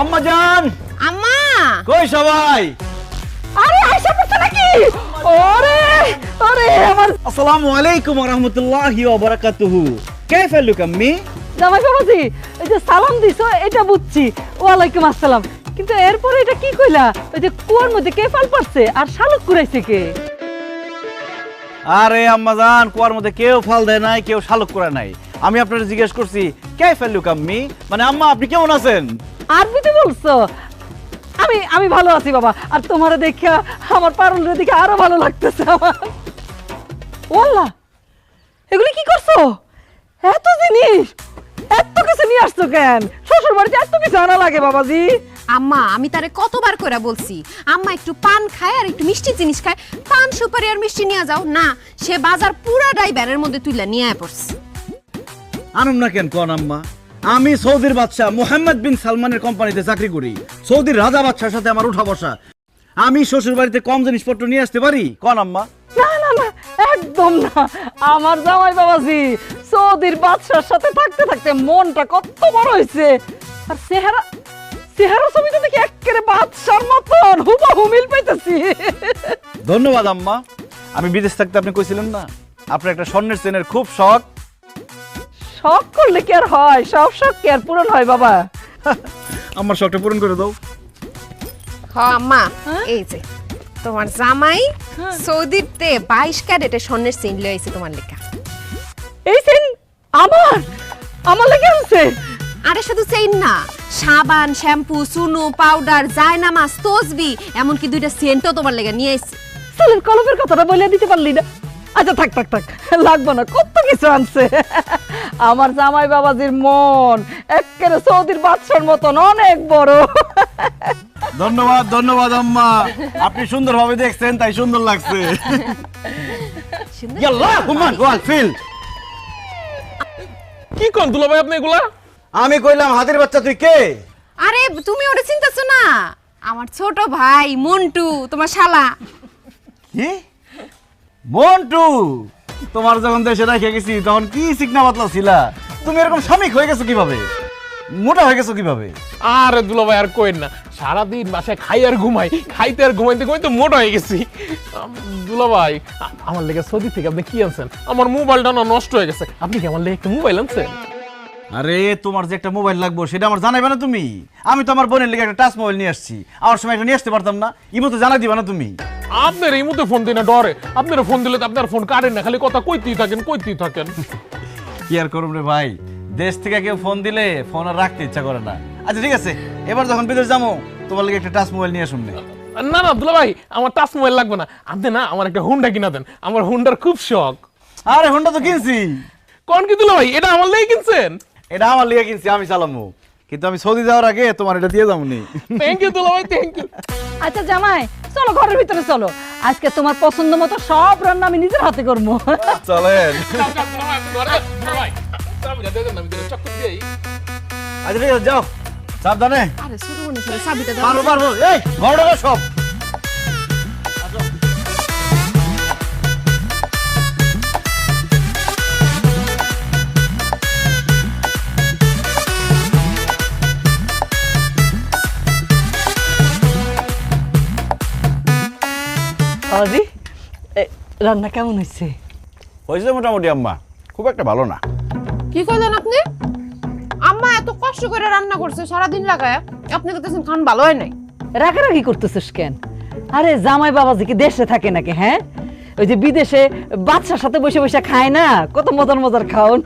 আম্মা জান, আম্মা কই সবাই? আরে আয়শা পড়ছে নাকি? ওরে আরে আমার আসসালামু আলাইকুম ওয়া রাহমাতুল্লাহি ওয়া বারাকাতুহু। কাইফা লুক আম্মি? জামাই বাবাজি, এই যে সালাম দিছো এটা বুঝছি, ওয়ালাইকুম আসসালাম, কিন্তু এরপরে এটা কি কইলা? ওই যে কুয়ার মধ্যে কে ফাল পারছে আর শালুক কুরাইছে কে? আরে আম্মা জান, কুয়ার মধ্যে কেউ ফাল দেয় নাই, কেউ শালুক করে নাই। আমি আপনাকে জিজ্ঞেস করছি কাইফা লুক আম্মি, মানে আম্মা আপনি কেমন আছেন? আরবিতে বলছো? আমি ভালো আছি বাবা, আর তোমারে দেখা আমার পারুলের দিকে আরো ভালো লাগতেছে আমার। ওয়াল্লাহ, এগুলি কি করছো? এত জিনিস, এত কিছু নিয়ে আসছো কেন? শ্বশুর বাড়িতে এত কিছু আনা লাগে বাবাজি? আম্মা আমি তারে কতবার করে বলছি আম্মা একটু পান খায় আর একটু মিষ্টি জিনিস খায়, পান সুপারি আর মিষ্টি নিয়ে যাও না, সে বাজার পুরাটাই ব্যানের মধ্যে তুইলা নিয়ে পড়ছে। আনুম না কেন কোন আম্মা? আমি সৌদির বাদশা মোহাম্মদ বিন সালমানের কোম্পানিতে চাকরি করি। সৌদির রাজা বাদশার সাথে আমার উঠা বসা। আমি শ্বশুর বাড়িতে কম জিনিসপত্র নিয়ে আসতে পারি কোন আম্মা? না না না, একদম না। আমার জামাই বাবাজি সৌদির বাদশার সাথে থাকতে থাকতে মনটা কত বড় হয়েছে, আর চেহারা ছবিটা দেখি একেবারে বাদশার মতন হুবহু মিল পাইতেছি। ধন্যবাদ আম্মা। আমি বিদেশ থাকতে আপনি কইছিলেন না আপনার একটা স্বর্ণের চেনের খুব শখ। শখ করলে কি আর হয়? সব শখ কি আর পূরণ হয় বাবা? আমার শখটা পূরণ করে দাও। হ আম্মা, এই যে তোমার জামাই সৌদিতে 22 ক্যারেটের স্বর্ণের চেইন লয়ে আইছে তোমার লেখা। এই সেন আমার লেগে আনছে? আরে শুধু চেইন না, সাবান, শ্যাম্পু, সুনু, পাউডার, জায়নামাজ, তসবি, এমনকি 2টা সেন্টও তোমার লেগে নিয়ে আইছে। চলের কলমের কথাটা বলে দিতে পারলি না? আচ্ছা থাক থাক থাক, লাগবো না, কত কিছু আনছে। আমার জামাই বাবাজির মন একেবারে সৌদির বাদশার মতন অনেক বড়। ধন্যবাদ ধন্যবাদ আম্মা, আপনি সুন্দরভাবে দেখছেন তাই সুন্দর লাগছে। ইয়াল্লাহ হুমান ওয়াল ফিল। কি কোন দুলা ভাই আপনি এগুলা? আমি কইলাম হাতির বাচ্চা তুই কে? আরে তুমি ওটা চিন্তাছো না, আমার ছোট ভাই মন্টু, তোমার শালা। কি মন্টু? তোমার যখন দেশে রেখে গেছি তখন কি চিকনা পাতলা ছিলা, তুমি এরকম স্বামীক হয়ে গেছো কিভাবে? মোটা হয়ে গেছো কিভাবে? আরে দুলা ভাই আর কইন না, সারাদিন বাসায় খাই আর ঘুমাই, খাইতে আর ঘুমাইতে ঘুমাইতে মোটা হয়ে গেছি। দুলা ভাই আমার লেগে সৌদি থেকে আপনি কি আনছেন? আমার মোবাইলটা না নষ্ট হয়ে গেছে, আপনি কি আমার লেগে একটা মোবাইল আনছেন? আরে তোমার যে একটা মোবাইল লাগবে সেটা আমার জানাইবে না তুমি? আমি তো আমার বোনের লেগে একটা টাচ মোবাইল নিয়ে আসছি, আমার সময় একটা নিয়ে আসতে পারতাম না? ইমো তো জানাই দিবা না তুমি? আপনার এই মধ্যে ফোন দিই না ডরে, আপনার ফোন দিলে তো আপনার ফোন কাটেন না, খালি কথা কইতেই থাকেন কইতেই থাকেন। কি আর করব রে ভাই, দেশ থেকে কেউ ফোন দিলে ফোন আর রাখতে ইচ্ছা করে না। আচ্ছা ঠিক আছে, এবার যখন বিদেশ যাবো তোমার লেগে একটা টাচ মোবাইল নিয়ে আসুন। না না দুলা ভাই, আমার টাচ মোবাইল লাগবে না, আপনি না আমার একটা হুন্ডা কিনা দেন, আমার হুন্ডার খুব শখ। আরে হুন্ডা তো কিনছি। কোন কি দুলা ভাই, এটা আমার লেগে কিনছেন? এটা আমার লেগে কিনছি, আমি চালামু, কিন্তু আমি সৌদি যাওয়ার আগে তোমার এটা দিয়ে যাবো নি। থ্যাংক ইউ দুলা ভাই, থ্যাংক ইউ। আচ্ছা জামাই চলো ঘরের ভিতরে চলো, আজকে তোমার পছন্দ মতো সব রান্না আমি নিজের হাতে করবো। চলেন। আচ্ছা ঠিক আছে, যাও সাবধানে। আরে ছোট বোনের সাথে চাবিটা দাও। পারবো পারবো, এই ঘর ঢোকো সব। বাবাজি রান্না কেমন হয়েছে? হয়েছে মোটামুটি আম্মা, খুব একটা ভালো না। কি কইলেন আপনি? আম্মা এত কষ্ট করে রান্না করছে সারাদিন লাগায়, আপনি দেখতেছেন খান ভালো হয় নাই। রাগারাগি করতেছিস কেন? আরে জামাই বাবাজি কি দেশে থাকে নাকি? হ্যাঁ, ওই যে বিদেশে বাদশার সাথে বসে বসে খায় না, কত মজার মজার খাওন।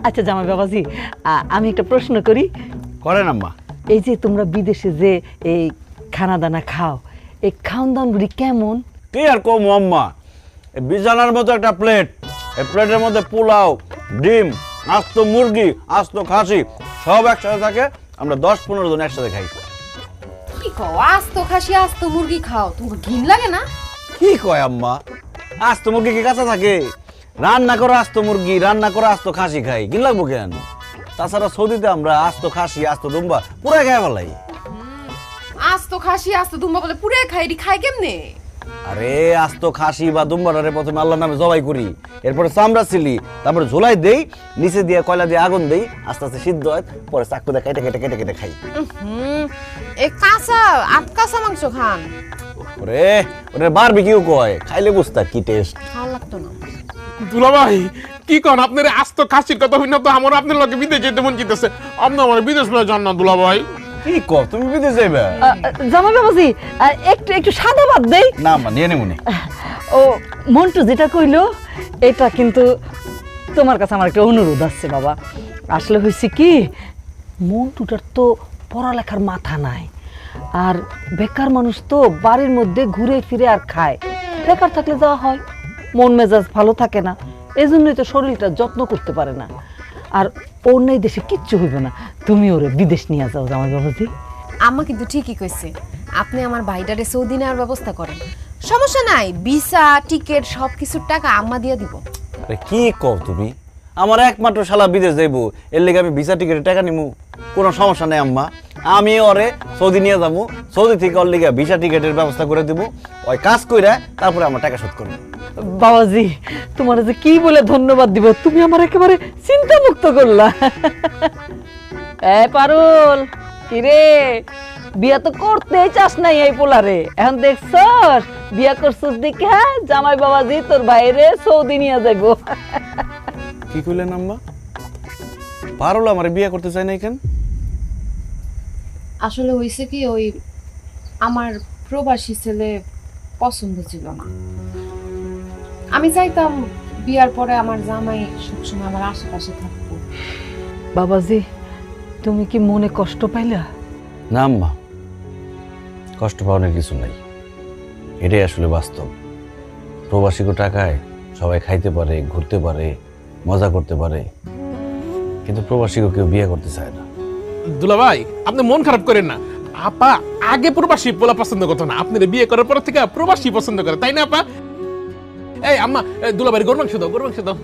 আচ্ছা জামাই বাবাজি, আমি একটা প্রশ্ন করি। করেন আম্মা। এই যে তোমরা বিদেশে যে এই খানা দানা খাও, এই খাওন দানগুলি কেমন? কি আর কম আম্মা, বিছানার মতো একটা প্লেট, এই প্লেটের মধ্যে পোলাও, ডিম, আস্ত মুরগি, আস্ত খাসি সব একসাথে থাকে। আমরা 10-15 জন একসাথে খাই। কি কও, আস্ত খাসি আস্ত মুরগি খাও, তোমার ঘিন লাগে না? কি কয় আম্মা, আস্ত মুরগি কি কাঁচা থাকে? রান্না করে আস্ত মুরগি, রান্না করে আস্ত খাসি খাই, কি লাগবো কেন? তাছাড়া সৌদিতে আমরা আস্ত খাসি, আস্ত দুম্বা পুরো খাই ফেলাই। আস্ত খাসি আস্ত দুম্বা বলে পুরে খাই, এটি খাই কেমনে? আরে আস্ত খাসি বা দুম্বারে প্রথমে আল্লাহর নামে জবাই করি, এরপরে চামড়া ছিলি, তারপরে ঝোলাই দেই, নিচে দিয়ে কয়লা দিয়ে আগুন দেই, আস্তে আস্তে সিদ্ধ হয়, পরে চাকু দিয়ে কেটে কেটে কেটে কেটে খাই। এই কাঁচা কাঁচা মাংস খান, ওরে ওরে বারবিকিউ কয়, খাইলে বুঝতা কি টেস্ট। ভালো লাগতো না। দুলাভাই কি কন আপনার আস্ত খাসির কথা হই না তো আমার আপনার লগে বিদেশ যেতে মন চাইতেছে। আপনি আমার বিদেশ লয়ে যান না দুলাভাই। কি কর তুমি বিদেশ যাইবা? জামাই বাবাজি একটু একটু সাদা ভাত দেই। না মা নিয়ে নেবো নে। ও মন্টু যেটা কইলো এটা কিন্তু তোমার কাছে আমার একটা অনুরোধ আছে বাবা। আসলে হয়েছে কি, মন্টুটার তো পড়ালেখার মাথা নাই, আর বেকার মানুষ তো বাড়ির মধ্যে ঘুরে ফিরে আর খায়, বেকার থাকলে যাওয়া হয়, মন মেজাজ ভালো থাকে না, এই জন্যই তো শরীরটা যত্ন করতে পারে না। আর ওর নেই দেশে কিচ্ছু হইবে না, তুমি ওরে বিদেশ নিয়ে যাও জামাই বাবাজি। আম্মা কিন্তু ঠিকই কইছে, আপনি আমার ভাইটারে সৌদি নেওয়ার ব্যবস্থা করেন, সমস্যা নাই, ভিসা টিকিট সবকিছুর টাকা আম্মা দিয়ে দিব। আরে কি কর তুমি? আমার একমাত্র শালা বিদেশ যাইবো, এর লেগে আমি ভিসা টিকিটের টাকা নিমু? কোনো সমস্যা নেই আম্মা, আমি ওরে সৌদি নিয়ে যাবো, সৌদি থেকে ওর লেগে ভিসা টিকিটের ব্যবস্থা করে দিব, ওই কাজ কইরা তারপরে আমার টাকা শোধ করবো। বাবাজি তোমার যে কি বলে ধন্যবাদ দিব, তুমি আমার একেবারে চিন্তা মুক্ত করলা। এ পারুল কিরে, বিয়া তো করতেই চাস নাই এই পোলারে, এখন দেখছস বিয়া করছস দেখে জামাই বাবাজি তোর বাইরে সৌদি নিয়ে যাইবো। কি কইলেন আম্মা? পারুল আমার বিয়ে করতে চাই না কেন? আসলে হয়েছে কি, ওই আমার প্রবাসী ছেলে পছন্দ ছিল না। আমি চাইতাম বিয়ার পরে আমার জামাই সবসময় আমার আশেপাশে থাকবো। বাবাজি তুমি কি মনে কষ্ট পাইলা? না আম্মা, কষ্ট পাওয়ানোর কিছু নাই, এটাই আসলে বাস্তব। প্রবাসীকে টাকায় সবাই খাইতে পারে, ঘুরতে পারে, মজা করতে পারে, কিন্তু প্রবাসীকে কেউ বিয়ে করতে চায় না। দুলাভাই আপনি মন খারাপ করেন না, আপা আগে প্রবাসী পোলা পছন্দ করতো না, আপনার বিয়ে করার পর থেকে প্রবাসী পছন্দ করে, তাই না আপা? এই আম্মা দুলাভাইয়ের গরু মাংস দাও, গরু মাংস দাও।